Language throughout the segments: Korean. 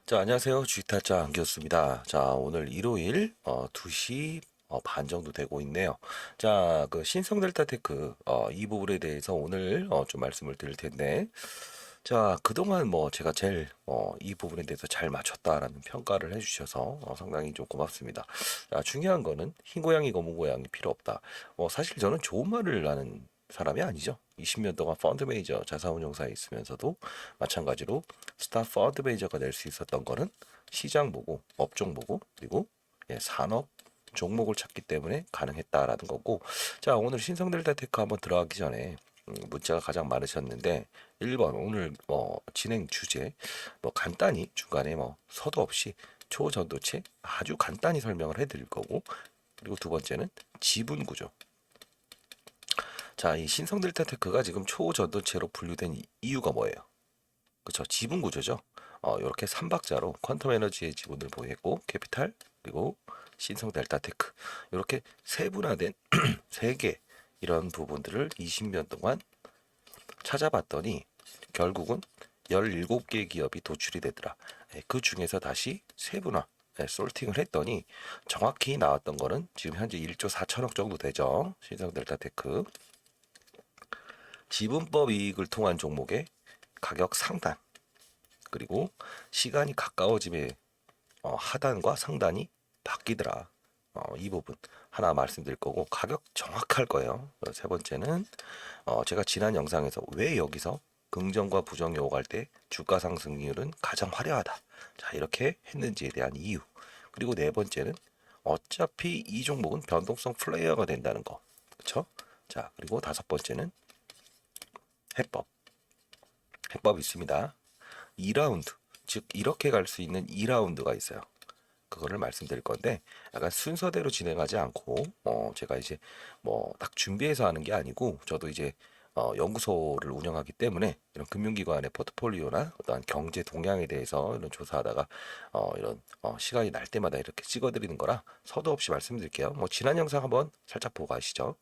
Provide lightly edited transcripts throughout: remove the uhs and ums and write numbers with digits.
자, 안녕하세요. 주식타짜 안기였습니다. 자, 오늘 일요일 2시 반 정도 되고 있네요. 자, 그 신성 델타테크 이 부분에 대해서 오늘 좀 말씀을 드릴 텐데, 자, 그동안 뭐 제가 제일 이 부분에 대해서 잘 맞췄다라는 평가를 해주셔서 상당히 좀 고맙습니다. 자, 중요한 거는 흰 고양이 검은 고양이 필요 없다. 사실 저는 좋은 말을 하는 사람이 아니죠. 20년 동안 펀드 매니저 자산운용사에 있으면서도 마찬가지로 스타 펀드 매니저가 될 수 있었던 거는 시장 보고 업종 보고 그리고 산업 종목을 찾기 때문에 가능했다라는 거고. 자, 오늘 신성델타테크 한번 들어가기 전에 문자가 가장 많으셨는데 1번 오늘 진행 주제 간단히 중간에 서두 없이 초전도체 아주 간단히 설명을 해드릴 거고, 그리고 두 번째는 지분 구조. 자, 이 신성 델타테크가 지금 초전도체로 분류된 이유가 뭐예요? 그쵸, 지분 구조죠. 이렇게 3박자로 퀀텀 에너지의 지분을 보유했고 캐피탈 그리고 신성 델타테크, 이렇게 세분화된 세 개 이런 부분들을 20년 동안 찾아봤더니 결국은 17개 기업이 도출이 되더라. 그 중에서 다시 세분화 솔팅을 했더니 정확히 나왔던 거는 지금 현재 1조 4천억 정도 되죠. 신성 델타테크. 지분법 이익을 통한 종목의 가격 상단, 그리고 시간이 가까워짐에 하단과 상단이 바뀌더라. 이 부분 하나 말씀드릴 거고, 가격 정확할 거예요. 세 번째는 제가 지난 영상에서 왜 여기서 긍정과 부정이 오갈 때 주가 상승률은 가장 화려하다, 자 이렇게 했는지에 대한 이유. 그리고 네 번째는 어차피 이 종목은 변동성 플레이어가 된다는 거, 그렇죠? 자, 그리고 다섯 번째는 해법. 해법이 있습니다. 2라운드, 즉 이렇게 갈 수 있는 2라운드가 있어요. 그거를 말씀드릴 건데, 약간 순서대로 진행하지 않고 제가 이제 딱 준비해서 하는 게 아니고, 저도 이제 연구소를 운영하기 때문에 이런 금융기관의 포트폴리오나 어떠한 경제 동향에 대해서 이런 조사하다가 이런 시간이 날 때마다 이렇게 찍어드리는 거라 서두 없이 말씀드릴게요. 지난 영상 한번 살짝 보고 가시죠.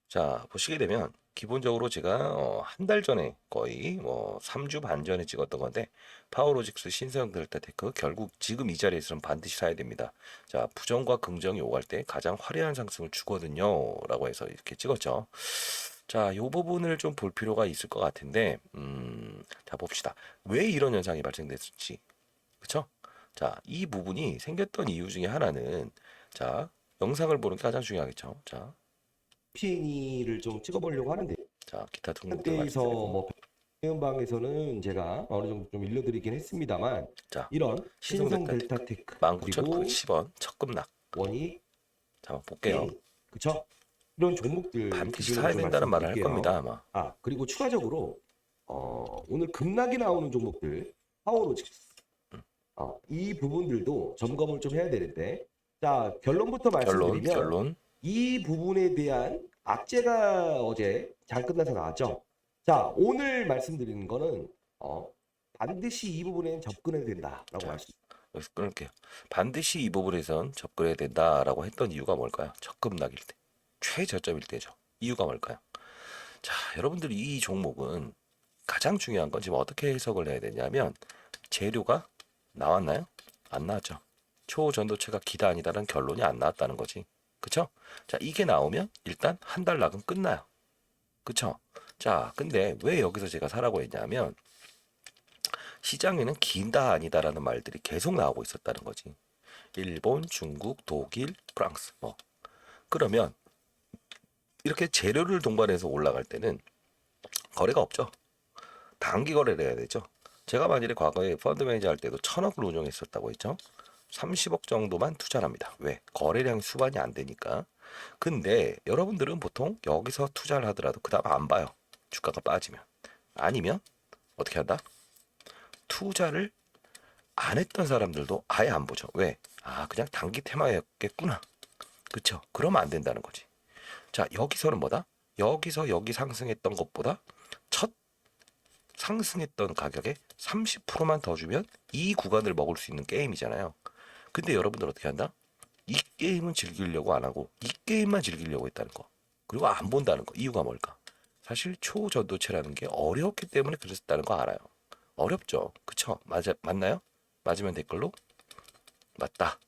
자, 보시게 되면 기본적으로 제가 한 달 전에 거의 3주 반 전에 찍었던 건데, 파워로직스 신성 델타테크 결국 지금 이 자리에서는 반드시 사야 됩니다. 자, 부정과 긍정이 오갈 때 가장 화려한 상승을 주거든요 라고 해서 이렇게 찍었죠. 자, 요 부분을 좀 볼 필요가 있을 것 같은데, 자 봅시다. 왜 이런 현상이 발생됐을지. 그쵸? 자, 이 부분이 생겼던 이유 중에 하나는, 자, 영상을 보는 게 가장 중요하겠죠. 자, PNE를 좀 찍어보려고 하는데 자, 기타 등록들 대에서 말씀드리고, 뭐 배움방에서는 제가 어느 정도 좀 일러드리긴 했습니다만 자, 이런 신성 신성 델타테크 델타테크 그리고 19,910원 첫 급락. 원익 자, 한번 볼게요. PNE 그쵸? 이런 종목들 반드시 기준으로 사야 좀 된다는 말을 할 말씀드릴게요. 겁니다, 아마. 그리고 추가적으로 오늘 급락이 나오는 종목들 파워로직스 이 부분들도 점검을 좀 해야 되는데, 자 결론부터 결론, 말씀드리면 결론. 이 부분에 대한 악재가 어제 잘 끝나서 나왔죠. 자, 오늘 말씀드리는 거는 반드시 이 부분에는 접근해야 된다라고 자, 말씀. 여기서 끊을게요. 반드시 이 부분에선 접근해야 된다라고 했던 이유가 뭘까요? 첫 급락일 때. 최저점일 때죠. 이유가 뭘까요? 자, 여러분들 이 종목은 가장 중요한 건 지금 어떻게 해석을 해야 되냐면, 재료가 나왔나요? 안 나왔죠. 초전도체가 기다 아니다라는 결론이 안 나왔다는 거지. 그쵸? 자, 이게 나오면 일단 한 달 낙은 끝나요. 그쵸? 자, 근데 왜 여기서 제가 사라고 했냐면, 시장에는 긴다 아니다라는 말들이 계속 나오고 있었다는 거지. 일본, 중국, 독일, 프랑스 그러면 이렇게 재료를 동반해서 올라갈 때는 거래가 없죠. 단기 거래를 해야 되죠. 제가 만일에 과거에 펀드 매니저 할 때도 1,000억을 운용했었다고 했죠. 30억 정도만 투자를 합니다. 왜? 거래량이 수반이 안 되니까. 근데 여러분들은 보통 여기서 투자를 하더라도 그 다음 안 봐요. 주가가 빠지면. 아니면 어떻게 한다? 투자를 안 했던 사람들도 아예 안 보죠. 왜? 그냥 단기 테마였겠구나. 그쵸? 그러면 안 된다는 거지. 자, 여기서는 뭐다? 여기서 여기 상승했던 것보다 첫 상승했던 가격에 30%만 더 주면 이 구간을 먹을 수 있는 게임이잖아요. 근데 여러분들 어떻게 한다? 이 게임은 즐기려고 안 하고 이 게임만 즐기려고 했다는 거. 그리고 안 본다는 거. 이유가 뭘까? 사실 초전도체라는 게 어려웠기 때문에 그랬다는 거 알아요. 어렵죠. 그쵸? 맞나요? 맞으면 댓글로 맞다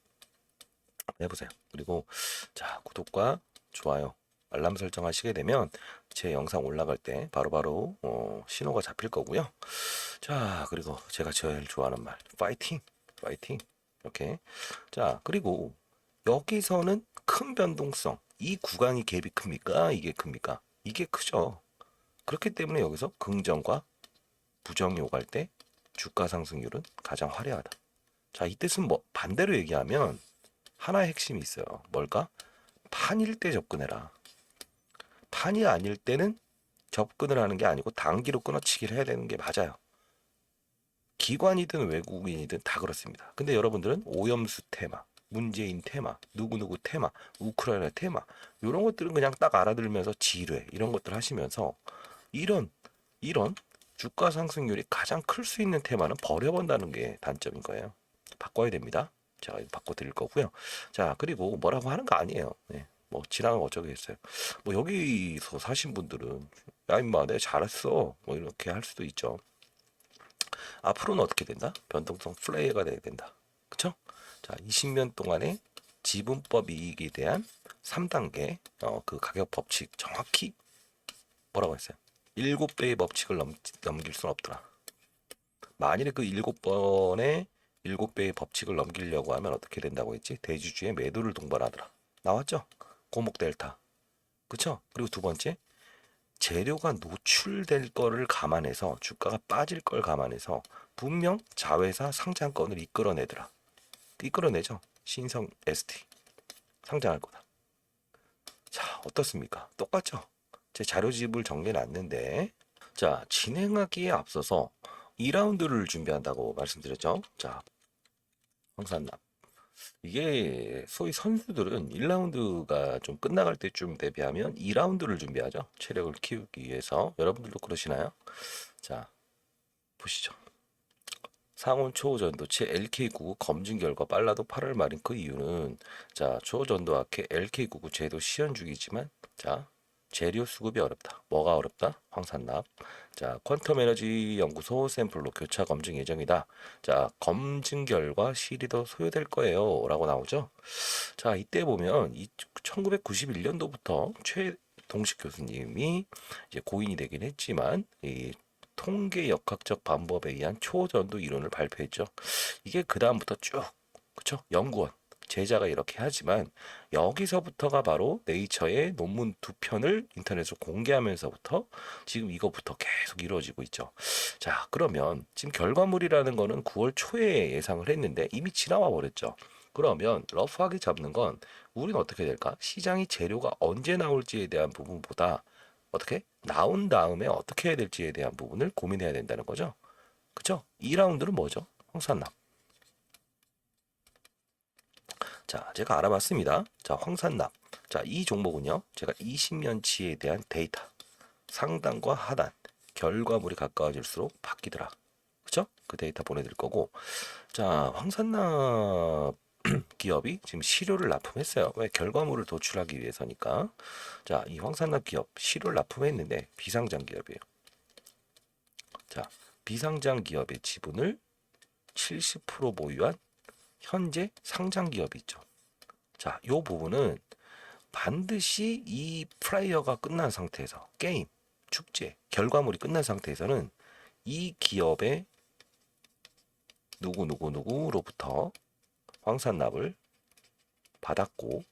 해보세요. 그리고 자, 구독과 좋아요, 알람 설정하시게 되면 제 영상 올라갈 때 바로바로 신호가 잡힐 거고요. 자, 그리고 제가 제일 좋아하는 말, 파이팅, 파이팅. 이렇게. 자, 그리고 여기서는 큰 변동성, 이 구간이 갭이 큽니까? 이게 큽니까? 이게 크죠. 그렇기 때문에 여기서 긍정과 부정이 오갈 때 주가 상승률은 가장 화려하다. 자, 이 뜻은 뭐 반대로 얘기하면 하나의 핵심이 있어요. 뭘까? 판일 때 접근해라. 판이 아닐 때는 접근을 하는 게 아니고 단기로 끊어치기를 해야 되는 게 맞아요. 기관이든 외국인이든 다 그렇습니다. 근데 여러분들은 오염수 테마, 문재인 테마, 누구누구 테마, 우크라이나 테마 이런 것들은 그냥 딱 알아들으면서 지뢰 이런 것들 하시면서 이런 이런 주가 상승률이 가장 클 수 있는 테마는 버려본다는 게 단점인 거예요. 바꿔야 됩니다. 제가 바꿔 드릴 거고요. 자, 그리고 뭐라고 하는 거 아니에요. 네. 뭐 지나가면 어쩌겠어요. 뭐 여기서 사신 분들은 야 임마 내가 잘했어 뭐 이렇게 할 수도 있죠. 앞으로는 어떻게 된다? 변동성 플레이가 돼야 된다. 그쵸? 자, 20년 동안의 지분법 이익에 대한 3단계 그 가격 법칙 정확히 뭐라고 했어요? 7배의 법칙을 넘길 수는 없더라. 만일에 그 7번의 7배의 법칙을 넘기려고 하면 어떻게 된다고 했지? 대주주의 매도를 동반하더라. 나왔죠? 고목 델타. 그쵸? 그리고 두 번째, 재료가 노출될 거를 감안해서 주가가 빠질 걸 감안해서 분명 자회사 상장권을 이끌어내더라. 이끌어내죠. 신성 ST 상장할 거다. 자, 어떻습니까? 똑같죠? 제 자료집을 정리해 놨는데 자, 진행하기에 앞서서 2라운드를 준비한다고 말씀드렸죠. 자, 황산납. 이게 소위 선수들은 1라운드가 좀 끝나갈 때쯤 대비하면 2라운드를 준비하죠. 체력을 키우기 위해서. 여러분들도 그러시나요? 자, 보시죠. 상온 초전도체 LK99 검증 결과 빨라도 8월 말인 그 이유는 자, 초전도학회 LK99 제도 시연 중이지만 자, 재료 수급이 어렵다. 뭐가 어렵다? 황산납. 자, 퀀텀 에너지 연구소 샘플로 교차 검증 예정이다. 자, 검증 결과 실이 더 소요될 거예요. 라고 나오죠. 자, 이때 보면 1991년도부터 최동식 교수님이 이제 고인이 되긴 했지만 이 통계 역학적 방법에 의한 초전도 이론을 발표했죠. 이게 그 다음부터 쭉 그쵸? 연구원 제자가 이렇게 하지만 여기서부터가 바로 네이처의 논문 2편을 인터넷으로 공개하면서부터 지금 이거부터 계속 이루어지고 있죠. 자, 그러면 지금 결과물이라는 거는 9월 초에 예상을 했는데 이미 지나와 버렸죠. 그러면 러프하게 잡는 건 우리는 어떻게 될까? 시장이 재료가 언제 나올지에 대한 부분보다 어떻게 나온 다음에 어떻게 해야 될지에 대한 부분을 고민해야 된다는 거죠. 그쵸? 2라운드는 뭐죠? 황산납. 자, 제가 알아봤습니다. 자, 황산납. 자, 이 종목은요. 제가 20년치에 대한 데이터, 상단과 하단, 결과물이 가까워질수록 바뀌더라. 그쵸? 그 데이터 보내드릴 거고. 자, 황산납 기업이 지금 실효를 납품했어요. 왜? 결과물을 도출하기 위해서니까. 자, 이 황산납 기업 실효를 납품했는데 비상장 기업이에요. 자, 비상장 기업의 지분을 70% 보유한 현재 상장 기업이 있죠. 자, 요 부분은 반드시 이 플레이어가 끝난 상태에서 게임, 축제, 결과물이 끝난 상태에서는 이 기업의 누구누구누구로부터 황산납을 받았고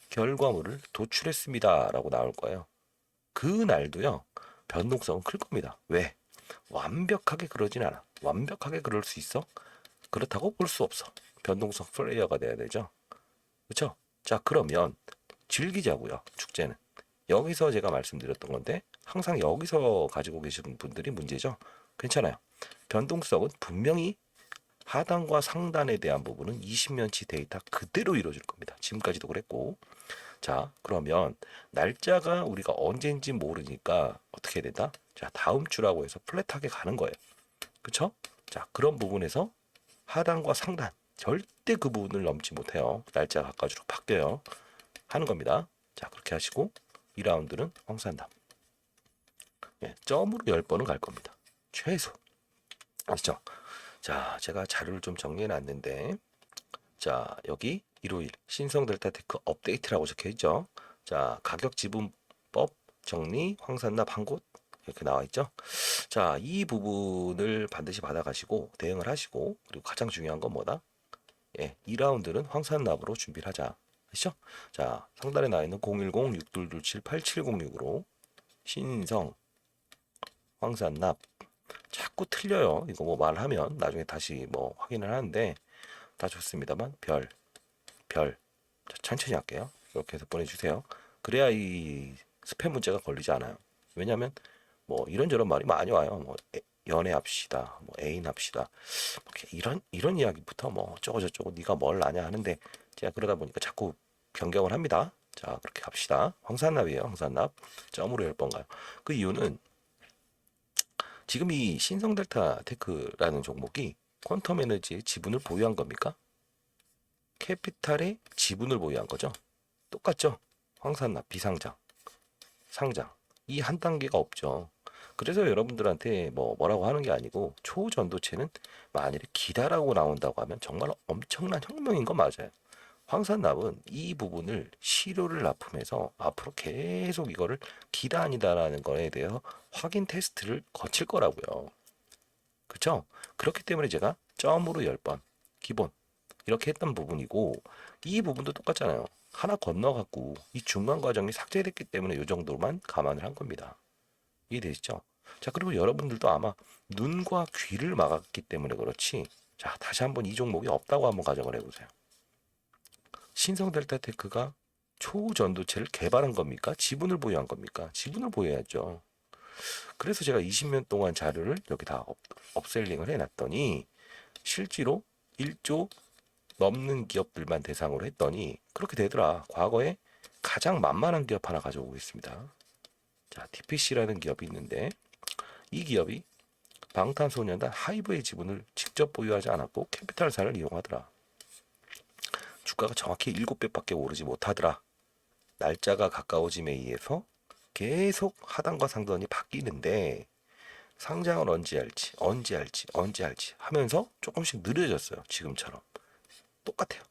결과물을 도출했습니다라고 나올 거예요. 그 날도요. 변동성은 클 겁니다. 왜? 완벽하게 그러진 않아. 완벽하게 그럴 수 있어? 그렇다고 볼 수 없어. 변동성 플레이어가 돼야 되죠. 그렇죠? 자, 그러면 즐기자고요. 축제는. 여기서 제가 말씀드렸던 건데 항상 여기서 가지고 계신 분들이 문제죠. 괜찮아요. 변동성은 분명히 하단과 상단에 대한 부분은 20년치 데이터 그대로 이루어질 겁니다. 지금까지도 그랬고. 자, 그러면 날짜가 우리가 언제인지 모르니까 어떻게 해야 된다? 자, 다음 주라고 해서 플랫하게 가는 거예요. 그쵸? 자, 그런 부분에서 하단과 상단 절대 그 부분을 넘지 못해요. 날짜가 가까워질수록 바뀌어요. 하는 겁니다. 자, 그렇게 하시고 2라운드는 황산담. 예, 점으로 10번은 갈 겁니다. 최소. 아시죠? 자, 제가 자료를 좀 정리해 놨는데, 자, 여기 일요일 신성 델타 테크 업데이트라고 적혀 있죠. 자, 가격 지분법 정리 황산납 한 곳 이렇게 나와 있죠. 자, 이 부분을 반드시 받아가시고 대응을 하시고, 그리고 가장 중요한 건 뭐다? 예, 2라운드는 황산납으로 준비를 하자. 아시죠? 자, 상단에 나와 있는 010-6227-8706으로 신성 황산납 자꾸 틀려요. 이거 뭐 말하면 나중에 다시 뭐 확인을 하는데 다 좋습니다만 별 자, 천천히 할게요. 이렇게 해서 보내주세요. 그래야 이 스팸 문제가 걸리지 않아요. 왜냐면 뭐 이런저런 말이 많이 와요. 뭐 연애합시다, 뭐 애인 합시다, 뭐 이런 이야기부터 뭐 저쩌고 네가 뭘 아냐 하는데 제가 그러다 보니까 자꾸 변경을 합니다. 자, 그렇게 갑시다. 황산납이에요. 황산납 점으로 10번 가요. 그 이유는 지금 이 신성델타 테크라는 종목이 퀀텀 에너지의 지분을 보유한 겁니까? 캐피탈의 지분을 보유한 거죠. 똑같죠? 황산납 비상장, 상장 이 한 단계가 없죠. 그래서 여러분들한테 뭐라고 하는 게 아니고 초전도체는 만일에 기다라고 나온다고 하면 정말 엄청난 혁명인 거 맞아요. 황산납은 이 부분을 시료를 납품해서 앞으로 계속 이거를 기다 아니다라는 거에 대해서 확인 테스트를 거칠 거라고요. 그렇죠? 그렇기 때문에 제가 점으로 10번 기본 이렇게 했던 부분이고 이 부분도 똑같잖아요. 하나 건너갖고 이 중간 과정이 삭제됐기 때문에 이 정도만 감안을 한 겁니다. 이해되시죠? 자, 그리고 여러분들도 아마 눈과 귀를 막았기 때문에 그렇지. 자, 다시 한번 이 종목이 없다고 한번 가정을 해보세요. 신성델타테크가 초전도체를 개발한 겁니까? 지분을 보유한 겁니까? 지분을 보유해야죠. 그래서 제가 20년 동안 자료를 여기 다 업셀링을 해놨더니 실제로 1조 넘는 기업들만 대상으로 했더니 그렇게 되더라. 과거에 가장 만만한 기업 하나 가져오겠습니다. 자, TPC라는 기업이 있는데 이 기업이 방탄소년단 하이브의 지분을 직접 보유하지 않았고 캐피탈사를 이용하더라. 주가가 정확히 7배밖에 오르지 못하더라. 날짜가 가까워짐에 의해서 계속 하단과 상단이 바뀌는데 상장을 언제 할지 하면서 조금씩 느려졌어요. 지금처럼. 똑같아요.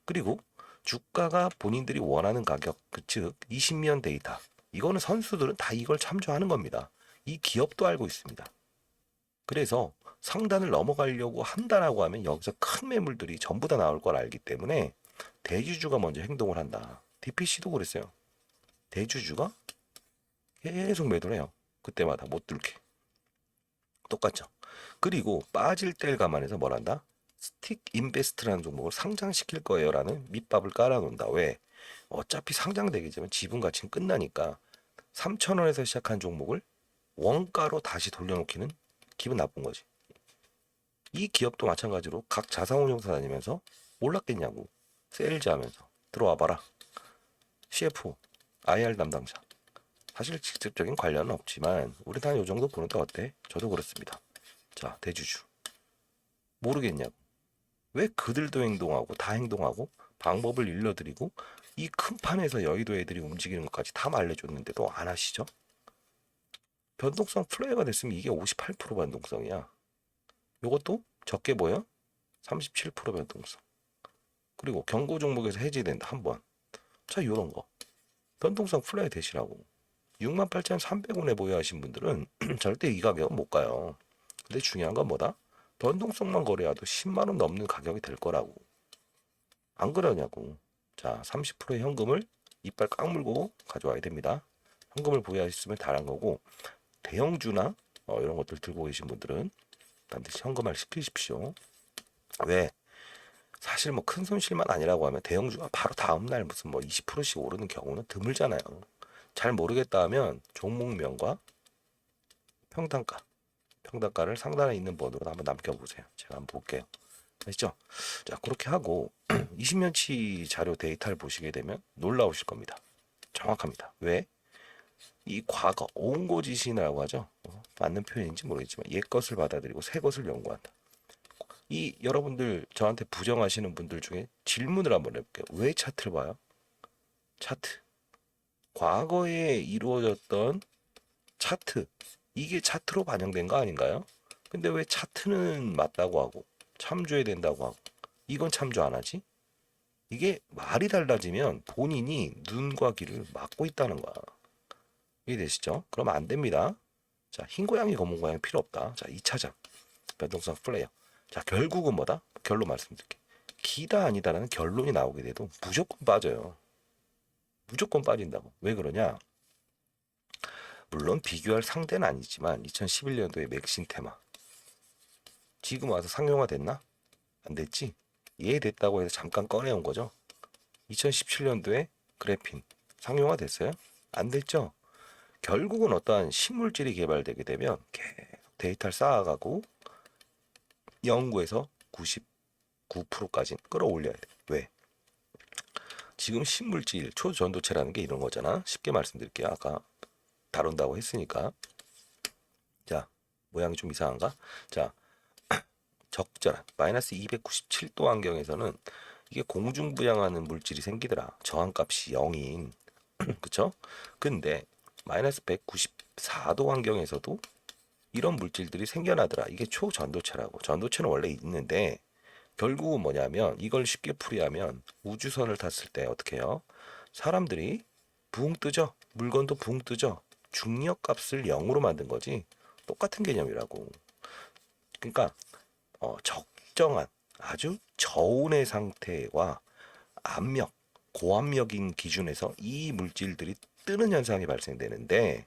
그리고 주가가 본인들이 원하는 가격, 즉 20년 데이터. 이거는 선수들은 다 이걸 참조하는 겁니다. 이 기업도 알고 있습니다. 그래서 상단을 넘어가려고 한다라고 하면 여기서 큰 매물들이 전부 다 나올 걸 알기 때문에 대주주가 먼저 행동을 한다. DPC도 그랬어요. 대주주가 계속 매도를 해요. 그때마다 못 들게. 똑같죠. 그리고 빠질 때를 감안해서 뭘 한다? 스틱 인베스트라는 종목을 상장시킬 거예요라는 밑밥을 깔아놓는다. 왜? 어차피 상장되기 전에 지분 가치는 끝나니까 3,000원에서 시작한 종목을 원가로 다시 돌려놓기는 기분 나쁜 거지. 이 기업도 마찬가지로 각 자산운용사 다니면서 올랐겠냐고 세일즈 하면서 들어와 봐라. CFO, IR 담당자. 사실 직접적인 관련은 없지만 우리 다 요 정도 보는데 어때? 저도 그렇습니다. 자, 대주주. 모르겠냐고. 왜 그들도 행동하고 다 행동하고 방법을 일러드리고 이 큰 판에서 여의도 애들이 움직이는 것까지 다 말려줬는데도 안 하시죠? 변동성 플레이가 됐으면 이게 58% 변동성이야. 요것도 적게 보여? 37% 변동성. 그리고 경고 종목에서 해지된다 한 번. 자, 요런 거. 변동성 플레이 되시라고. 68,300원에 보유하신 분들은 절대 이 가격은 못 가요. 근데 중요한 건 뭐다? 변동성만 거래해도 10만 원 넘는 가격이 될 거라고. 안 그러냐고. 자, 30%의 현금을 이빨 꽉 물고 가져와야 됩니다. 현금을 보유하셨으면 다른 거고 대형주나 이런 것들 들고 계신 분들은 반드시 현금화를 시키십시오. 왜? 사실 뭐 큰 손실만 아니라고 하면 대형주가 바로 다음날 무슨 뭐 20%씩 오르는 경우는 드물잖아요. 잘 모르겠다 하면 종목명과 평단가, 평단가를 상단에 있는 번호로 한번 남겨보세요. 제가 한번 볼게요. 아시죠? 자, 그렇게 하고 20년치 자료 데이터를 보시게 되면 놀라우실 겁니다. 정확합니다. 왜? 이 과거 옹고지신이라고 하죠. 맞는 표현인지 모르겠지만 옛 것을 받아들이고 새 것을 연구한다. 이 여러분들 저한테 부정하시는 분들 중에 질문을 한번 해볼게요. 왜 차트를 봐요? 차트. 과거에 이루어졌던 차트. 이게 차트로 반영된 거 아닌가요? 근데 왜 차트는 맞다고 하고 참조해야 된다고 하고 이건 참조 안 하지? 이게 말이 달라지면 본인이 눈과 귀를 막고 있다는 거야. 이해되시죠? 그러면 안 됩니다. 자, 흰 고양이, 검은 고양이 필요 없다. 자, 2차전. 변동성 플레이어. 자, 결국은 뭐다? 결론 말씀드릴게. 기다 아니다라는 결론이 나오게 돼도 무조건 빠져요. 무조건 빠진다고. 왜 그러냐? 물론 비교할 상대는 아니지만 2011년도에 맥신 테마. 지금 와서 상용화 됐나? 안 됐지? 이해됐다고 해서 잠깐 꺼내온 거죠. 2017년도에 그래핀 상용화 됐어요? 안 됐죠? 결국은 어떠한 신물질이 개발되게 되면 계속 데이터를 쌓아가고 연구에서 99%까지 끌어올려야 돼. 왜? 지금 신물질 초전도체라는 게 이런 거잖아. 쉽게 말씀드릴게요. 아까 다룬다고 했으니까. 자, 모양이 좀 이상한가? 자, 적절한 마이너스 297도 환경에서는 이게 공중부양하는 물질이 생기더라. 저항값이 0인 그쵸? 근데 마이너스 194도 환경에서도 이런 물질들이 생겨나더라. 이게 초전도체라고. 전도체는 원래 있는데 결국은 뭐냐면 이걸 쉽게 풀이하면 우주선을 탔을 때 어떻게 해요? 사람들이 붕 뜨죠. 물건도 붕 뜨죠. 중력 값을 0으로 만든 거지. 똑같은 개념이라고. 그러니까 적정한 아주 저온의 상태와 압력, 고압력인 기준에서 이 물질들이 뜨는 현상이 발생되는데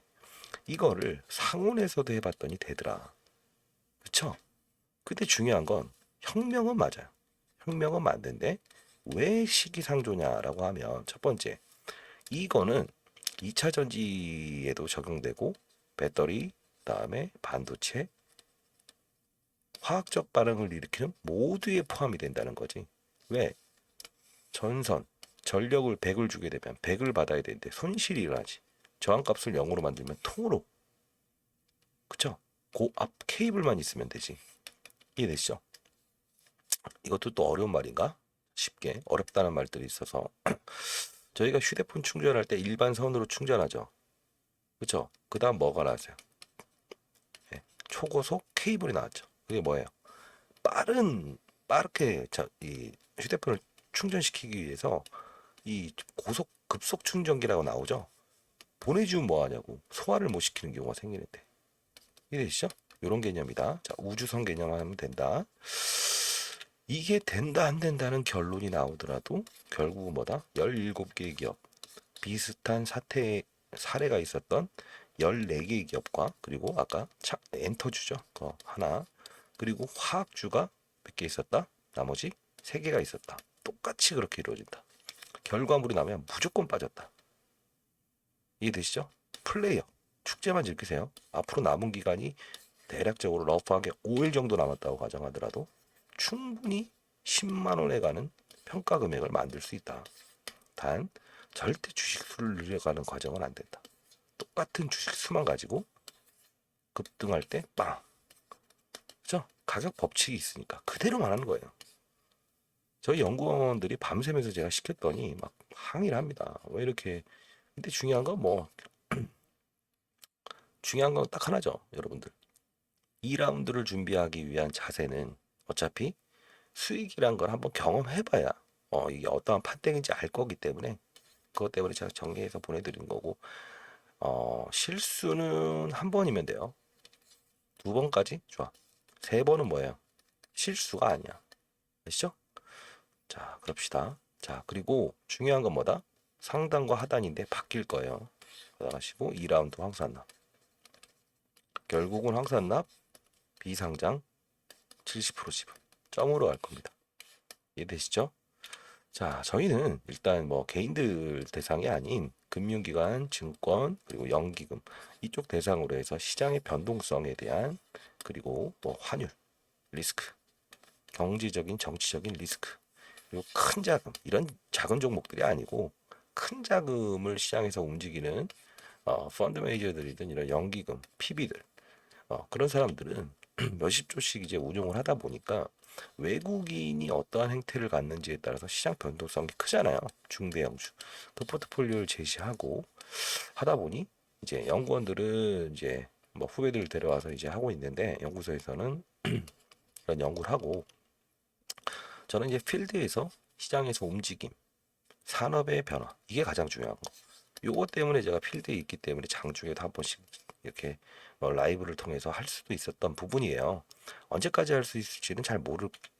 이거를 상온에서도 해봤더니 되더라. 그쵸? 근데 중요한 건 혁명은 맞아요. 혁명은 맞는데 왜 시기상조냐라고 하면 첫 번째, 이거는 2차 전지에도 적용되고 배터리, 그다음에 반도체, 화학적 반응을 일으키는 모두에 포함이 된다는 거지. 왜? 전선, 전력을 100을 주게 되면 100을 받아야 되는데 손실이 일어나지. 저항값을 0으로 만들면 통으로. 그쵸? 고압 케이블만 있으면 되지. 이해되시죠? 이것도 또 어려운 말인가? 쉽게 어렵다는 말들이 있어서 저희가 휴대폰 충전할 때 일반 선으로 충전하죠. 그쵸? 그 다음 뭐가 나왔어요? 예, 초고속 케이블이 나왔죠. 그게 뭐예요? 빠르게 이 휴대폰을 충전시키기 위해서 이 고속 급속 충전기라고 나오죠. 보내주면 뭐 하냐고 소화를 못 시키는 경우가 생기는데 이해되시죠? 이런 개념이다. 자, 우주선 개념하면 된다. 이게 된다 안 된다는 결론이 나오더라도 결국은 뭐다? 17개의 기업 비슷한 사례가 있었던 14개의 기업과 그리고 아까 엔터주죠. 그거 하나 그리고 화학주가 몇 개 있었다? 나머지 3개가 있었다. 똑같이 그렇게 이루어진다. 결과물이 나면 무조건 빠졌다. 이해되시죠? 플레이어 축제만 즐기세요. 앞으로 남은 기간이 대략적으로 러프하게 5일 정도 남았다고 가정하더라도 충분히 10만 원에 가는 평가 금액을 만들 수 있다. 단 절대 주식 수를 늘려가는 과정은 안 된다. 똑같은 주식 수만 가지고 급등할 때 빵. 그죠? 가격 법칙이 있으니까 그대로만 하는 거예요. 저희 연구원들이 밤새면서 제가 시켰더니 막 항의를 합니다. 왜 이렇게. 근데 중요한 건 중요한 건 딱 하나죠, 여러분들. 2라운드를 준비하기 위한 자세는 어차피 수익이란 걸 한번 경험해봐야 이게 어떠한 판땡인지 알 거기 때문에 그것 때문에 제가 정리해서 보내드리는 거고 실수는 한 번이면 돼요. 2번까지 좋아. 3번은 뭐예요? 실수가 아니야. 아시죠? 자, 그럽시다. 자, 그리고 중요한 건 뭐다? 상단과 하단인데 바뀔 거예요. 받아가시고 2라운드 황산납. 결국은 황산납 비상장 70% 지분. 점으로 갈 겁니다. 이해되시죠? 자, 저희는 일단 뭐 개인들 대상이 아닌 금융기관, 증권, 그리고 연기금 이쪽 대상으로 해서 시장의 변동성에 대한 그리고 뭐 환율, 리스크, 경제적인, 정치적인 리스크, 그리고 큰 자금 이런 작은 종목들이 아니고 큰 자금을 시장에서 움직이는 펀드 매니저들이든 이런 연기금, PB들 그런 사람들은 몇십 조씩 이제 운용을 하다 보니까 외국인이 어떠한 행태를 갖는지에 따라서 시장 변동성이 크잖아요. 중대형주. 그 포트폴리오를 제시하고 하다 보니 이제 연구원들은 이제 뭐 후배들 데려와서 이제 하고 있는데 연구소에서는 이런 연구를 하고 저는 이제 필드에서 시장에서 움직임, 산업의 변화 이게 가장 중요한 거. 요거 때문에 제가 필드에 있기 때문에 장중에도 한 번씩 이렇게 뭐 라이브를 통해서 할 수도 있었던 부분이에요. 언제까지 할 수 있을지는 잘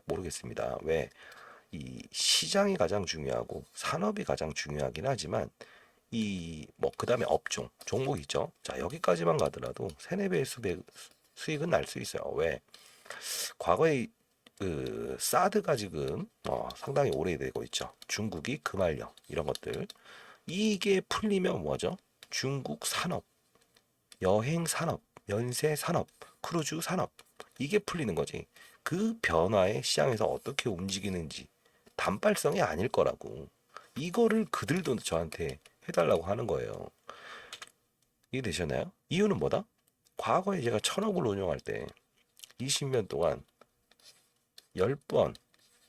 모르겠습니다. 왜? 이 시장이 가장 중요하고 산업이 가장 중요하긴 하지만 이 뭐 그다음에 업종 종목 있죠. 자 여기까지만 가더라도 세네 배의 수익은 날 수 있어요. 왜? 과거에 그 사드가 지금 상당히 오래되고 있죠. 중국이 금알령 이런 것들 이게 풀리면 뭐죠? 중국 산업, 여행 산업, 면세 산업, 크루즈 산업 이게 풀리는 거지. 그 변화에 시장에서 어떻게 움직이는지 단발성이 아닐 거라고. 이거를 그들도 저한테 해달라고 하는 거예요. 이해되셨나요? 이유는 뭐다? 과거에 제가 1,000억을 운용할 때 20년 동안 10번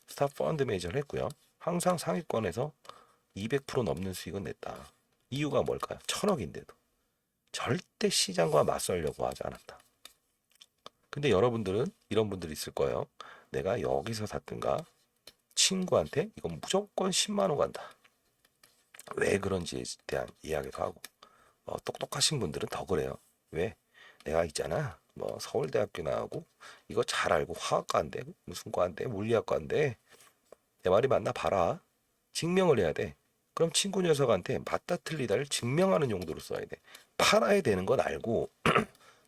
스탑 펀드 매니저를 했고요. 항상 상위권에서 200% 넘는 수익은 냈다. 이유가 뭘까요? 1,000억인데도. 절대 시장과 맞서려고 하지 않았다. 근데 여러분들은 이런 분들이 있을 거예요. 내가 여기서 샀든가 친구한테 이건 무조건 10만 원 간다. 왜 그런지에 대한 이야기도 하고 똑똑하신 분들은 더 그래요. 왜? 내가 있잖아. 뭐 서울대학교 나오고 이거 잘 알고 화학과인데 무슨 과인데 물리학과인데 내 말이 맞나 봐라. 증명을 해야 돼. 그럼 친구 녀석한테 맞다 틀리다를 증명하는 용도로 써야 돼. 팔아야 되는 건 알고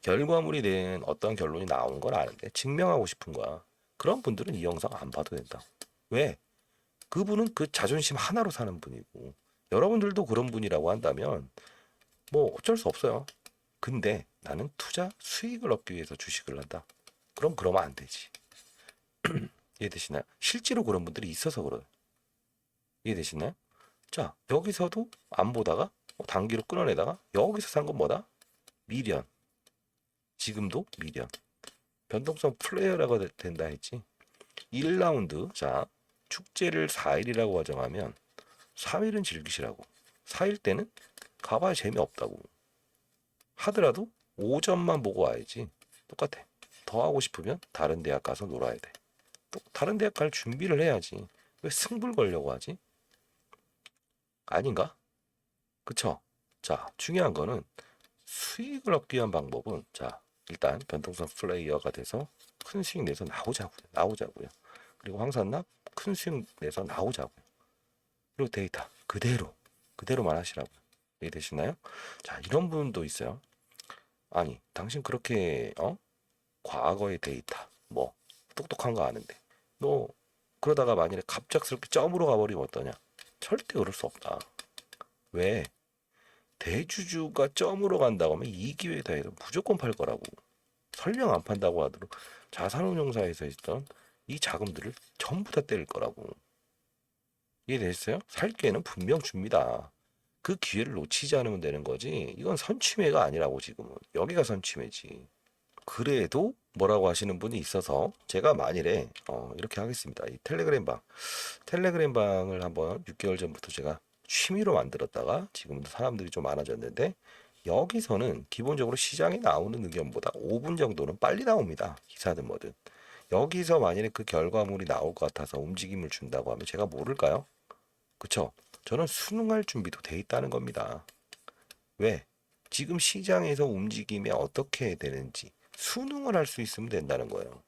결과물이 된 어떤 결론이 나온 건 아는데 증명하고 싶은 거야. 그런 분들은 이 영상 안 봐도 된다. 왜? 그분은 그 자존심 하나로 사는 분이고 여러분들도 그런 분이라고 한다면 뭐 어쩔 수 없어요. 근데 나는 투자 수익을 얻기 위해서 주식을 한다. 그럼 그러면 안 되지. 이해되시나요? 실제로 그런 분들이 있어서 그래요. 이해되시나요? 자, 여기서도 안 보다가 단기로 끊어내다가 여기서 산 건 뭐다? 미련. 지금도 미련. 변동성 플레이어라고 된다 했지. 1라운드. 자, 축제를 4일이라고 가정하면 3일은 즐기시라고. 4일 때는 가봐야 재미없다고. 하더라도 5점만 보고 와야지. 똑같아. 더 하고 싶으면 다른 대학 가서 놀아야 돼. 또 다른 대학 갈 준비를 해야지. 왜 승불 걸려고 하지? 아닌가? 그쵸? 자, 중요한 거는 수익을 얻기 위한 방법은 자, 일단 변동성 플레이어가 돼서 큰 수익 내서 나오자고요. 그리고 황산납 큰 수익 내서 나오자고요. 그리고 데이터 그대로만 하시라고요. 이해되시나요? 자, 이런 부분도 있어요. 아니, 당신 그렇게 과거의 데이터 뭐 똑똑한 거 아는데 너 그러다가 만일에 갑작스럽게 점으로 가버리면 어떠냐? 절대 그럴 수 없다. 왜? 대주주가 점으로 간다고 하면 이 기회에 해서 무조건 팔 거라고. 설령 안 판다고 하도록 자산운용사에서 있던 이 자금들을 전부 다 떼일 거라고. 이해됐어요? 살 기회는 분명 줍니다. 그 기회를 놓치지 않으면 되는 거지. 이건 선취매가 아니라고 지금은. 여기가 선취매지. 그래도 뭐라고 하시는 분이 있어서 제가 만일에 이렇게 하겠습니다. 이 텔레그램 방을 한번 6개월 전부터 제가 취미로 만들었다가 지금은 사람들이 좀 많아졌는데 여기서는 기본적으로 시장에 나오는 의견보다 5분 정도는 빨리 나옵니다. 기사든 뭐든. 여기서 만일에 그 결과물이 나올 것 같아서 움직임을 준다고 하면 제가 모를까요? 그쵸? 저는 수능할 준비도 돼 있다는 겁니다. 왜? 지금 시장에서 움직임이 어떻게 되는지 수능을 할 수 있으면 된다는 거예요.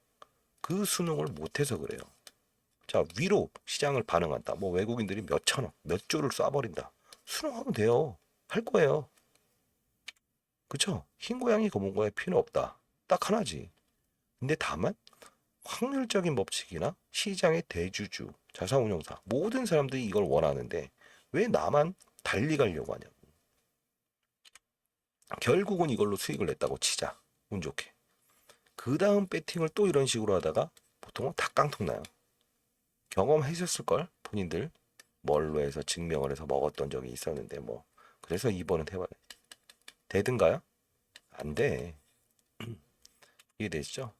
그 수능을 못해서 그래요. 자, 위로 시장을 반응한다. 뭐 외국인들이 몇 천억, 몇 조를 쏴버린다. 수능하면 돼요. 할 거예요. 그쵸? 흰 고양이 검은 고양이 필요 없다. 딱 하나지. 근데 다만 확률적인 법칙이나 시장의 대주주, 자산운용사 모든 사람들이 이걸 원하는데 왜 나만 달리 가려고 하냐고. 결국은 이걸로 수익을 냈다고 치자. 운 좋게. 그 다음 배팅을 또 이런 식으로 하다가 보통은 다 깡통 나요. 경험하셨을걸? 본인들. 뭘로 해서 증명을 해서 먹었던 적이 있었는데 뭐. 그래서 이번은 해봐야 되든가요? 안 돼. 이해되시죠?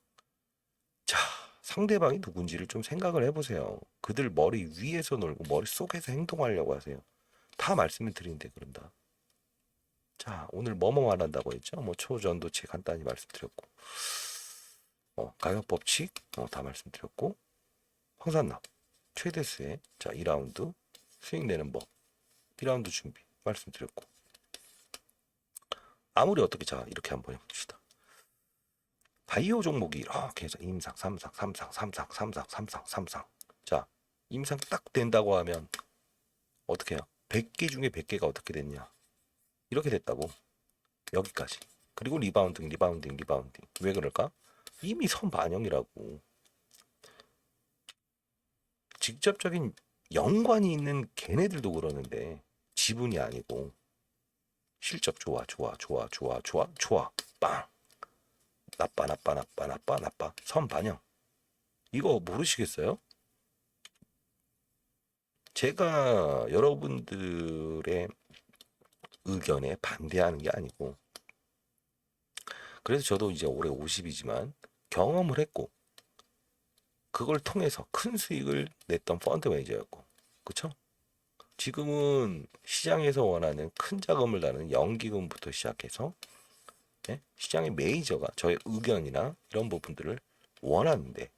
자, 상대방이 누군지를 좀 생각을 해보세요. 그들 머리 위에서 놀고 머릿속에서 행동하려고 하세요. 다 말씀을 드리는데 그런다. 자, 오늘 뭐뭐 말한다고 했죠? 뭐 초전도체 간단히 말씀드렸고, 가격 법칙 다 말씀드렸고, 황산납 최대수에 자 2라운드 수익 내는 법, 2라운드 준비 말씀드렸고, 아무리 어떻게 자 이렇게 한번 해봅시다. 바이오 종목이 이렇게 해서 임상, 삼상, 삼상, 삼상, 삼상, 삼상, 삼상. 자, 임상 딱 된다고 하면 어떻게 해요? 100개 중에 100개가 어떻게 됐냐? 이렇게 됐다고. 여기까지. 그리고 리바운딩, 리바운딩, 리바운딩. 왜 그럴까? 이미 선반영이라고. 직접적인 연관이 있는 걔네들도 그러는데 지분이 아니고 실적 좋아, 좋아, 좋아, 좋아, 좋아, 좋아. 빵. 나빠, 나빠, 나빠, 나빠, 나빠. 선반영. 이거 모르시겠어요? 제가 여러분들의 의견에 반대하는 게 아니고, 그래서 저도 이제 올해 50이지만 경험을 했고, 그걸 통해서 큰 수익을 냈던 펀드 매니저였고, 그쵸? 지금은 시장에서 원하는 큰 자금을 나는 연기금부터 시작해서 예? 시장의 메이저가 저의 의견이나 이런 부분들을 원하는데,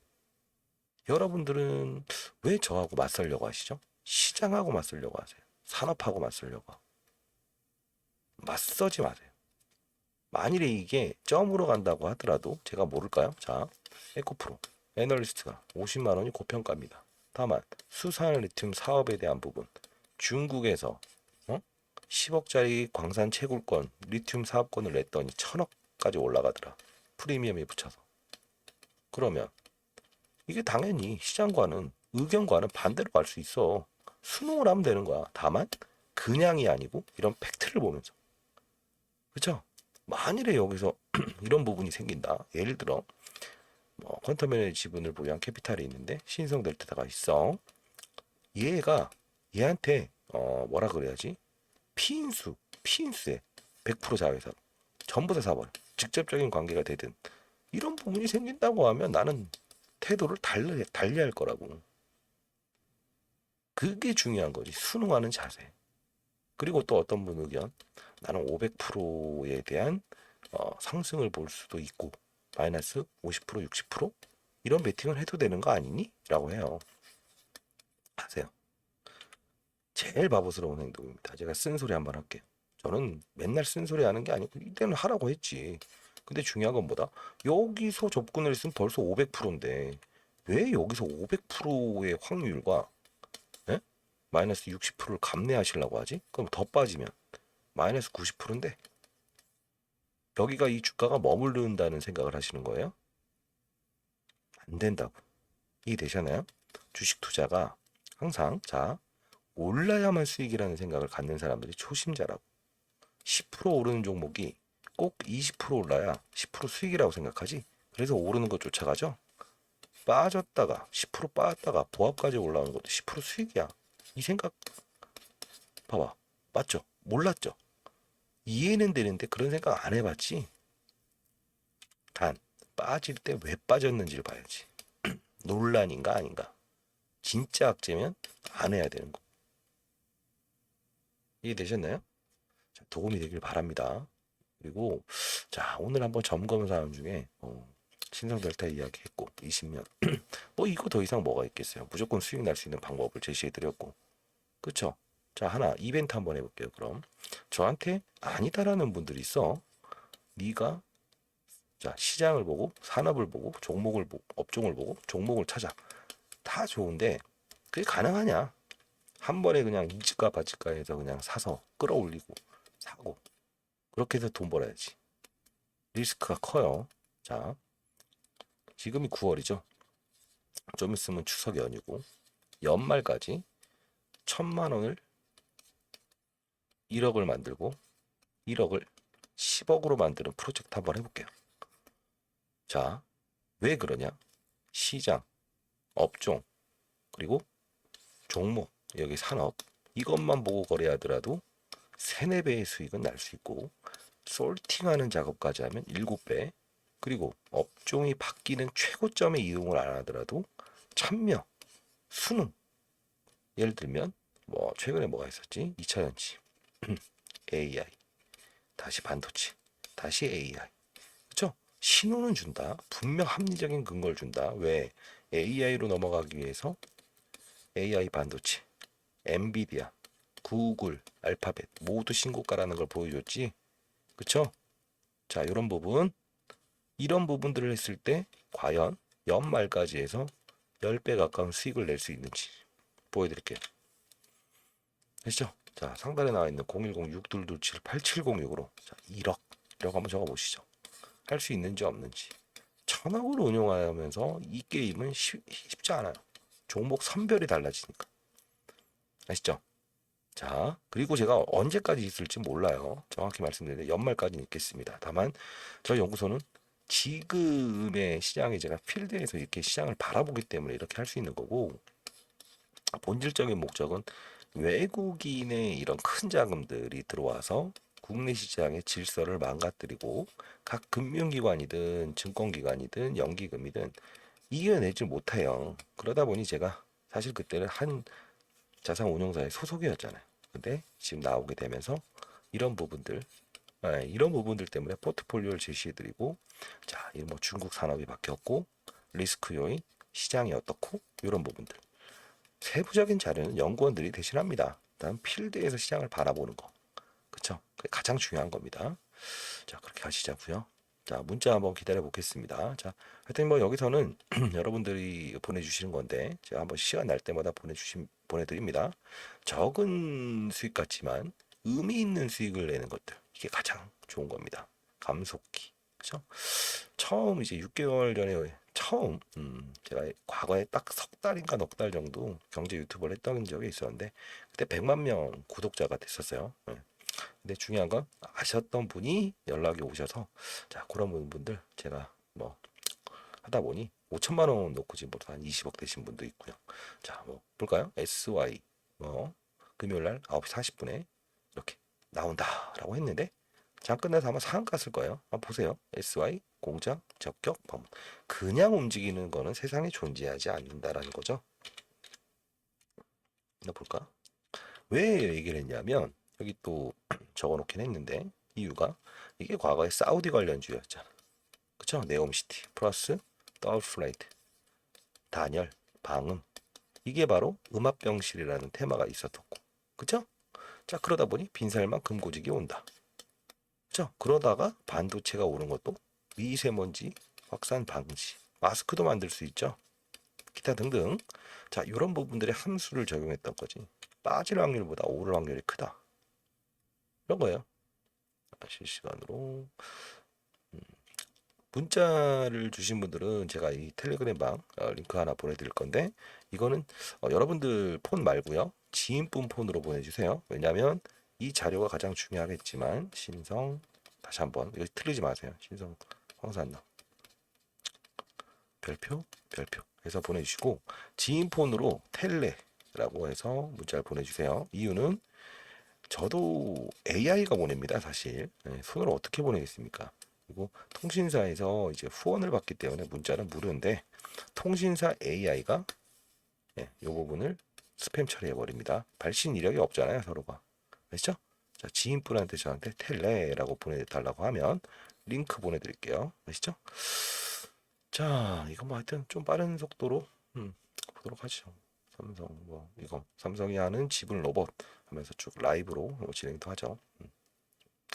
여러분들은 왜 저하고 맞서려고 하시죠? 시장하고 맞서려고 하세요. 산업하고 맞서려고. 맞서지 마세요. 만일에 이게 점으로 간다고 하더라도 제가 모를까요? 자, 에코프로 애널리스트가 50만 원이 고평가입니다. 다만 수산 리튬 사업에 대한 부분, 중국에서 10억짜리 광산 채굴권 리튬 사업권을 냈더니 1000억까지 올라가더라. 프리미엄에 붙여서. 그러면 이게 당연히 시장과는 의견과는 반대로 갈 수 있어. 수능을 하면 되는 거야. 다만 그냥이 아니고 이런 팩트를 보면서. 그렇죠? 만일에 여기서 이런 부분이 생긴다. 예를 들어 퀀텀의 지분을 보유한 캐피탈이 있는데 신성 델타가 있어. 얘가 얘한테 뭐라 그래야지? 피인수에 100% 자회사 전부 다 사버려. 직접적인 관계가 되든 이런 부분이 생긴다고 하면 나는 태도를 달리할 거라고. 그게 중요한 거지. 순응하는 자세. 그리고 또 어떤 분 의견, 나는 500%에 대한 상승을 볼 수도 있고 마이너스 50% 60% 이런 베팅을 해도 되는 거 아니니? 라고 해요. 하세요. 제일 바보스러운 행동입니다. 제가 쓴소리 한번 할게요. 저는 맨날 쓴소리 하는 게 아니고 이때는 하라고 했지. 근데 중요한 건 뭐다? 여기서 접근을 했으면 벌써 500%인데 왜 여기서 500%의 확률과 예? 마이너스 60%를 감내하시려고 하지? 그럼 더 빠지면 마이너스 90%인데 여기가 이 주가가 머무른다는 생각을 하시는 거예요? 안 된다고. 이해되셨나요? 주식 투자가 항상 자 올라야만 수익이라는 생각을 갖는 사람들이 초심자라고. 10% 오르는 종목이 꼭 20% 올라야 10% 수익이라고 생각하지. 그래서 오르는 거 쫓아가죠. 빠졌다가 10% 빠졌다가 보합까지 올라오는 것도 10% 수익이야. 이 생각 봐봐. 맞죠? 몰랐죠? 이해는 되는데 그런 생각 안 해봤지. 단 빠질 때 왜 빠졌는지를 봐야지. 논란인가 아닌가. 진짜 악재면 안 해야 되는 거. 이해되셨나요? 자, 도움이 되길 바랍니다. 그리고 자 오늘 한번 점검 사항 중에 신성 델타 이야기했고 20년 뭐 이거 더 이상 뭐가 있겠어요. 무조건 수익 날 수 있는 방법을 제시해드렸고 그쵸? 자 하나 이벤트 한번 해볼게요. 그럼 저한테 아니다라는 분들이 있어. 네가 자 시장을 보고 산업을 보고 종목을 보고 업종을 보고 종목을 찾아. 다 좋은데 그게 가능하냐? 한 번에 그냥 이지가 바지가 해서 그냥 사서 끌어올리고 사고 그렇게 해서 돈 벌어야지. 리스크가 커요. 자 지금이 9월이죠. 좀 있으면 추석 연휴고 연말까지 1000만 원을 1억을 만들고 1억을 10억으로 만드는 프로젝트 한번 해볼게요. 자, 왜 그러냐? 시장, 업종, 그리고 종목, 여기 산업 이것만 보고 거래하더라도 3, 4배의 수익은 날 수 있고 솔팅하는 작업까지 하면 7배 그리고 업종이 바뀌는 최고점에 이동을 안 하더라도 참여, 수능 예를 들면 뭐 최근에 뭐가 있었지? 2차전지, AI 다시 반도체, 다시 AI. 그렇죠? 신호는 준다. 분명 합리적인 근거를 준다. 왜? AI로 넘어가기 위해서 AI 반도체, 엔비디아, 구글, 알파벳 모두 신고가라는 걸 보여줬지. 그쵸? 자, 이런 부분들을 했을 때 과연 연말까지 해서 10배 가까운 수익을 낼 수 있는지 보여드릴게요. 아시죠? 자, 상단에 나와 있는 010-6227-8706으로 자, 1억 한번 적어보시죠. 할 수 있는지 없는지. 1000억을 운용하면서 이 게임은 쉽지 않아요. 종목 선별이 달라지니까. 아시죠? 자, 그리고 제가 언제까지 있을지 몰라요. 정확히 말씀드리는데 연말까지는 있겠습니다. 다만 저희 연구소는 지금의 시장에 제가 필드에서 이렇게 시장을 바라보기 때문에 이렇게 할 수 있는 거고, 본질적인 목적은 외국인의 이런 큰 자금들이 들어와서 국내 시장의 질서를 망가뜨리고 각 금융기관이든 증권기관이든 연기금이든 이겨내지 못해요. 그러다 보니 제가 사실 그때는 한 자산운용사의 소속이었잖아요. 근데 지금 나오게 되면서 이런 부분들, 이런 부분들 때문에 포트폴리오를 제시해드리고, 자, 이 뭐 중국 산업이 바뀌었고, 리스크 요인, 시장이 어떻고, 이런 부분들. 세부적인 자료는 연구원들이 대신합니다. 다음 필드에서 시장을 바라보는 거, 그쵸? 그게 가장 중요한 겁니다. 자, 그렇게 하시자고요. 자, 문자 한번 기다려 보겠습니다. 자, 하여튼 뭐 여기서는 여러분들이 보내주시는 건데 제가 한번 시간 날 때마다 보내드립니다. 적은 수익 같지만 의미 있는 수익을 내는 것들, 이게 가장 좋은 겁니다. 감속기, 그죠? 처음 이제 6개월 전에 처음 제가 과거에 딱 석 달인가 넉 달 정도 경제 유튜브를 했던 적이 있었는데 그때 100만 명 구독자가 됐었어요. 예. 근데 중요한 건 아셨던 분이 연락이 오셔서 자, 그런 분들 제가 뭐 하다 보니 5천만 원 놓고 지금 벌써 한 20억 되신 분도 있고요. 자, 뭐 볼까요? SY 뭐 금요일 날 9시 40분에 이렇게 나온다라고 했는데 장 끝나서 아마 상한가 쓸 거예요. 한번 보세요. SY 공장 적격 방문. 그냥 움직이는 거는 세상에 존재하지 않는다라는 거죠. 나 볼까? 왜 얘기를 했냐면 여기 또 적어놓긴 했는데 이유가 이게 과거에 사우디 관련주였잖아. 그쵸? 네옴시티 플러스 더블플라이트 단열 방음 이게 바로 음압병실이라는 테마가 있었었고 그쵸? 자, 그러다 보니 빈살만 금고직이 온다. 그쵸? 그러다가 반도체가 오는 것도 미세먼지 확산 방지 마스크도 만들 수 있죠. 기타 등등. 자, 이런 부분들의 함수를 적용했던 거지. 빠질 확률보다 오를 확률이 크다. 이런 거예요. 실시간으로 문자를 주신 분들은 제가 이 텔레그램 방 링크 하나 보내드릴 건데 이거는 여러분들 폰 말고요 지인분 폰으로 보내주세요. 왜냐하면 이 자료가 가장 중요하겠지만 신성 다시 한번 이거 틀리지 마세요. 신성 황산나 별표 해서 보내주시고 지인 폰으로 텔레라고 해서 문자를 보내주세요. 이유는 저도 AI가 보냅니다, 사실. 네, 손으로 어떻게 보내겠습니까? 그리고 통신사에서 이제 후원을 받기 때문에 문자는 무료인데 통신사 AI가 이 부분을 스팸 처리해 버립니다. 발신 이력이 없잖아요, 서로가. 아시죠? 자, 지인분한테 저한테 텔레라고 보내달라고 하면 링크 보내드릴게요. 아시죠? 자, 이거 뭐 하여튼 좀 빠른 속도로 보도록 하죠. 삼성 뭐 이거 삼성이 하는 지분 로봇 하면서 쭉 라이브로 진행도 하죠.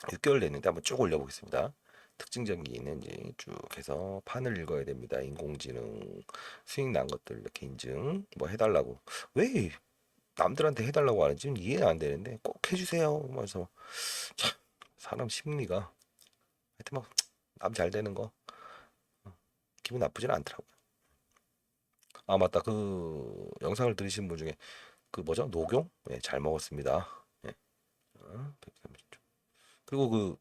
6개월 됐는데 한번 쭉 올려보겠습니다. 특징적인 게 있는지 쭉 해서 판을 읽어야 됩니다. 인공지능 수익 난 것들 이렇게 인증 뭐 해달라고 왜 남들한테 해달라고 하는지 이해가 안 되는데 꼭 해주세요. 그래서 참 사람 심리가 하여튼 막 남 잘 되는 거 기분 나쁘진 않더라고요. 아, 맞다. 그 영상을 들으신 분 중에 그 뭐죠? 녹용? 네, 잘 먹었습니다. 네. 130초. 그리고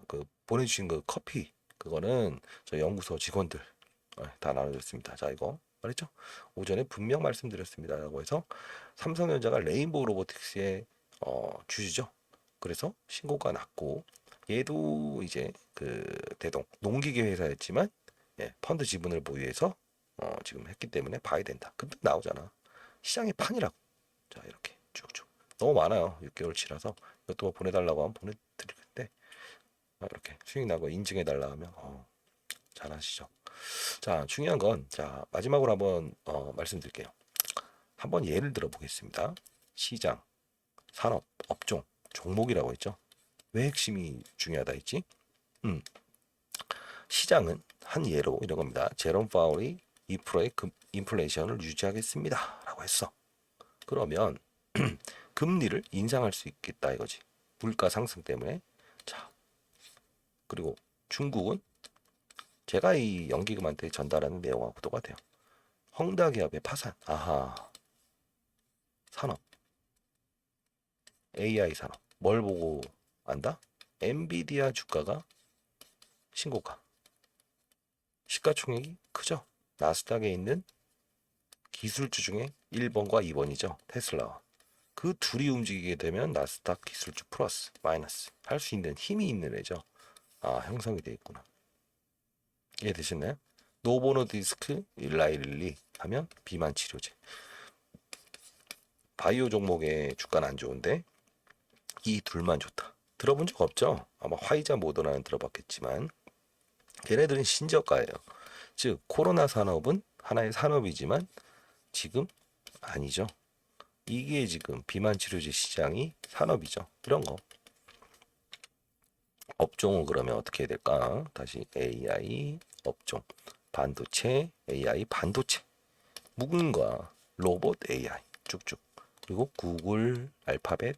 그 보내주신 그 커피 그거는 저희 연구소 직원들 다 나눠줬습니다. 자, 이거 말했죠? 오전에 분명 말씀드렸습니다라고 해서 삼성전자가 레인보우 로보틱스의 주주죠. 그래서 신고가 났고 얘도 이제 그 대동 농기계 회사였지만 펀드 지분을 보유해서 지금 했기 때문에 봐야 된다. 근데 나오잖아. 시장의 판이라고. 자, 이렇게 쭉쭉 너무 많아요. 6개월치라서 이것도 뭐 보내달라고 하면 보내드릴 텐데 이렇게 수익 나고 인증해 달라 하면 잘하시죠. 자, 중요한 건 자, 마지막으로 한번 말씀드릴게요. 한번 예를 들어 보겠습니다. 시장, 산업, 업종, 종목이라고 했죠. 왜 핵심이 중요하다 했지? 시장은 한 예로 이런 겁니다. 제롬 파월이 2%의 인플레이션을 유지하겠습니다. 라고 했어. 그러면 금리를 인상할 수 있겠다 이거지. 물가 상승 때문에. 자, 그리고 중국은 제가 이 연기금한테 전달하는 내용하고 똑같아요. 헝다 기업의 파산. 아하. 산업. AI 산업. 뭘 보고 안다? 엔비디아 주가가 신고가. 시가총액이 크죠. 나스닥에 있는 기술주 중에 1번과 2번이죠. 테슬라와. 그 둘이 움직이게 되면 나스닥 기술주 플러스, 마이너스 할 수 있는 힘이 있는 애죠. 아, 형성이 되어 있구나. 이해되셨나요? 노보노디스크, 일라이릴리 하면 비만 치료제. 바이오 종목의 주가는 안 좋은데 이 둘만 좋다. 들어본 적 없죠? 아마 화이자 모더나는 들어봤겠지만 걔네들은 신저가예요. 즉 코로나 산업은 하나의 산업이지만 지금 아니죠. 이게 지금 비만 치료제 시장이 산업이죠. 이런 거. 업종은 그러면 어떻게 해야 될까? 다시 AI 업종, 반도체 AI 반도체, 무근과 로봇 AI 쭉쭉. 그리고 구글, 알파벳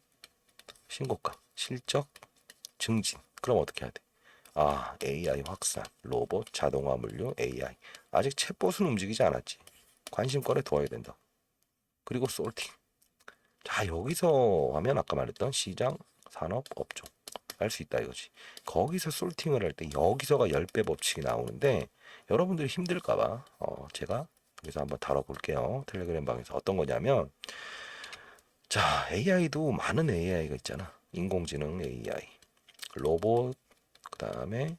신고가, 실적 증진. 그럼 어떻게 해야 돼? 아, AI 확산, 로봇, 자동화 물류, AI. 아직 챗봇은 움직이지 않았지. 관심권에 둬야 된다. 그리고 솔팅. 자, 여기서 하면 아까 말했던 시장, 산업, 업종 할 수 있다 이거지. 거기서 솔팅을 할 때 여기서가 10배 법칙이 나오는데 여러분들이 힘들까봐 제가 여기서 한번 다뤄볼게요. 텔레그램 방에서 어떤 거냐면 자, AI도 많은 AI가 있잖아. 인공지능 AI, 로봇, 그 다음에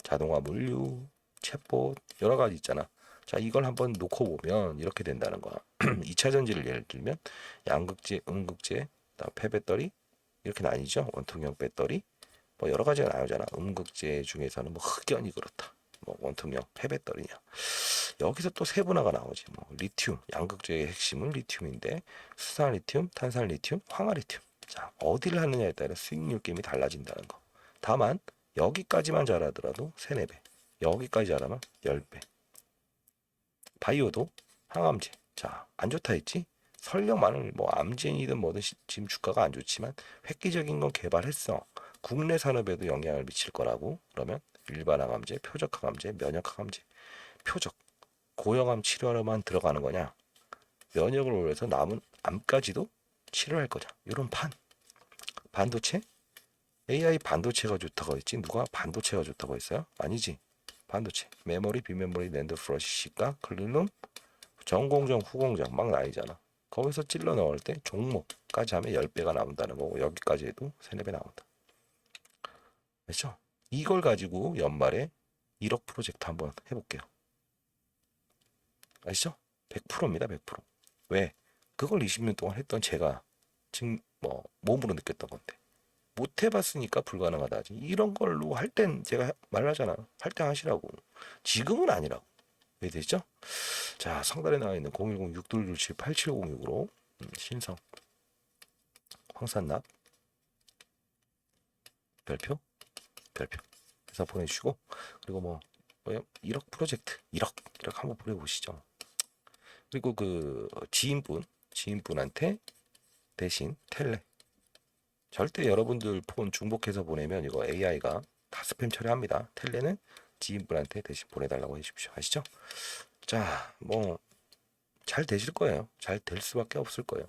자동화 물류, 챗봇 여러 가지 있잖아. 자, 이걸 한번 놓고 보면 이렇게 된다는 거야. 2차 전지를 예를 들면 양극재, 음극재, 그다음 폐배터리 이렇게 나뉘죠. 원통형 배터리 뭐 여러 가지가 나오잖아. 음극재 중에서는 뭐 흑연이 그렇다. 뭐 원통형 폐배터리냐. 여기서 또 세분화가 나오지. 뭐 리튬, 양극재의 핵심은 리튬인데 수산 리튬, 탄산 리튬, 황화 리튬. 자, 어디를 하느냐에 따라 수익률 게임이 달라진다는 거. 다만 여기까지만 잘하더라도 3, 4배. 여기까지 잘하면 10배. 바이오도 항암제. 자, 안 좋다 했지? 설령만을 뭐 암젠이든 뭐든 지금 주가가 안 좋지만 획기적인 건 개발했어. 국내 산업에도 영향을 미칠 거라고. 그러면 일반 항암제, 표적 항암제, 면역 항암제. 표적 고형암 치료하러만 들어가는 거냐? 면역을 올려서 남은 암까지도 치료할 거냐? 이런 판. 반도체? AI 반도체가 좋다고 했지? 누가 반도체가 좋다고 했어요? 아니지. 반도체. 메모리, 비메모리, 낸드 플러시, 시가, 클린룸, 전공정, 후공정 막 나뉘잖아. 거기서 찔러 넣을 때 종목까지 하면 10배가 나온다는 거고 여기까지 해도 3, 4배 나온다. 그렇죠? 이걸 가지고 연말에 1억 프로젝트 한번 해볼게요. 아시죠? 100%입니다. 100%. 왜? 그걸 20년 동안 했던 제가 지금 뭐 몸으로 느꼈던 건데 못 해봤으니까 불가능하다. 이런 걸로 할 땐 제가 말하잖아. 할 때 하시라고. 지금은 아니라고. 이해되시죠? 자, 상단에 나와 있는 010-6267-8706으로 신성 황산납 별표 해서 보내주시고 그리고 뭐 1억 프로젝트 1억 한번 보내보시죠. 그리고 그 지인분한테 대신 텔레 절대 여러분들 폰 중복해서 보내면 이거 AI가 다 스팸 처리합니다. 텔레는 지인분한테 대신 보내달라고 해주십시오. 아시죠? 자, 뭐 잘 되실 거예요. 잘 될 수밖에 없을 거예요.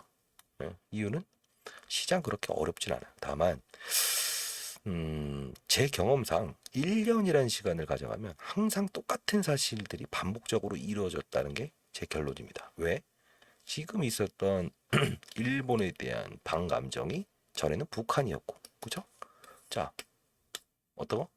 이유는 시장 그렇게 어렵진 않아요. 다만 제 경험상 1년이라는 시간을 가져가면 항상 똑같은 사실들이 반복적으로 이루어졌다는 게 제 결론입니다. 왜? 지금 있었던 일본에 대한 반감정이 전에는 북한이었고, 그죠? 자, 어떤 거?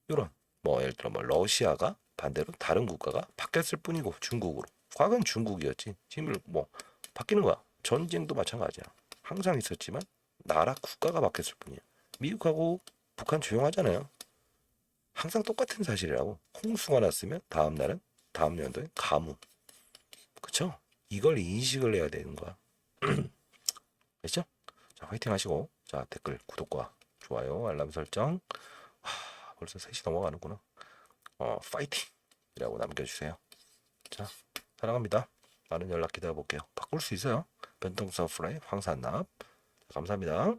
이런 뭐 예를 들어 뭐 러시아가 반대로 다른 국가가 바뀌었을 뿐이고 중국으로. 과거는 중국이었지. 지금 뭐 바뀌는 거야. 전쟁도 마찬가지야. 항상 있었지만 나라 국가가 바뀌었을 뿐이야. 미국하고 북한 조용하잖아요. 항상 똑같은 사실이라고. 홍수가 났으면 다음 날은 다음 연도에 가뭄. 그쵸? 이걸 인식을 해야 되는 거야. 됐죠? 자, 화이팅 하시고. 자, 댓글, 구독과 좋아요, 알람 설정. 벌써 3시 넘어가는구나. 파이팅이라고 남겨주세요. 자, 사랑합니다. 많은 연락 기다려볼게요. 바꿀 수 있어요. 변동서 프레임 황산납. 감사합니다.